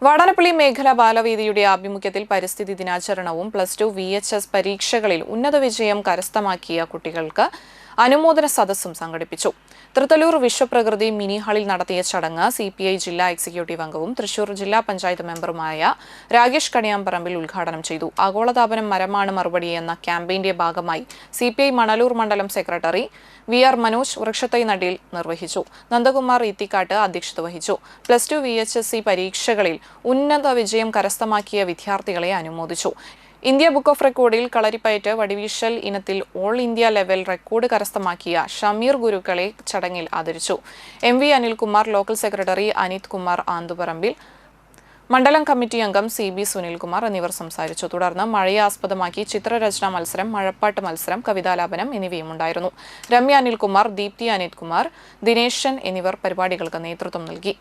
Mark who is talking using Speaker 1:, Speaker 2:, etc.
Speaker 1: വാടാനപ്പള്ളി മേഖലാ ബാലവേദിയുടെ ആഭിമുഖ്യത്തിൽ പരിസ്ഥിതി ദിനാചരണവും +2 VHS പരീക്ഷകളിൽ ഉന്നത വിജയം കരസ്ഥമാക്കിയ കുട്ടികൾക്ക് അനുമോദന സദസ്സും സംഘടിപ്പിച്ചു. തൃത്തല്ലൂർ വിശ്വപ്രകൃതി മിനി ഹാളിൽ നടത്തിയ ചടങ്ങ് CPI ജില്ലാ എക്സിക്യൂട്ടീവ് അംഗവും തൃശൂർ ജില്ലാ പഞ്ചായത്ത് മെമ്പറുമായ രാകേഷ് കണിയാമ്പറമ്പിൽ ഉദ്ഘാടനം ചെയ്തു. ആഗോളതാപനം മരമാണ് മറുപടി എന്ന ക്യാമ്പയിന്റെ ഭാഗമായി CPI മണലൂർ മണ്ഡലം സെക്രട്ടറി VR മനോജ് വൃക്ഷത്തൈ നടീൽ നിർവഹിച്ചു. നന്ദകുമാർ ഇത്തിക്കാട്ട് അധ്യക്ഷത വഹിച്ചു. +2 VHSC പരീക്ഷകളിൽ ഉന്നത വിജയം കരസ്ഥമാക്കിയ വിദ്യാർത്ഥികളെ അനുമോദിച്ചു. ഇന്ത്യ ബുക്ക് ഓഫ് റെക്കോർഡിൽ കളരിപ്പയറ്റ് വടിവീശൽ ഇനത്തിൽ ഓൾ ഇന്ത്യ ലെവൽ റെക്കോർഡ് കരസ്ഥമാക്കിയ ഷമീർ ഗുരുക്കളെ ചടങ്ങിൽ ആദരിച്ചു. MV Anilkumar, local secretary Anit Kumar Anthuparambil, മണ്ഡലം കമ്മിറ്റി അംഗം CB സുനിൽകുമാർ എന്നിവർ സംസാരിച്ചു. തുടർന്ന് മഴയെ ആസ്പദമാക്കി ചിത്രരചനാ മത്സരം, മഴപ്പാട്ട് മത്സരം, കവിതാലാപനം എന്നിവയും ഉണ്ടായിരുന്നു. രമ്യ അനിൽകുമാർ, ദീപ്തി അനിത് കുമാർ, ദിനേശൻ എന്നിവർ പരിപാടികൾക്ക് നേതൃത്വം നൽകി.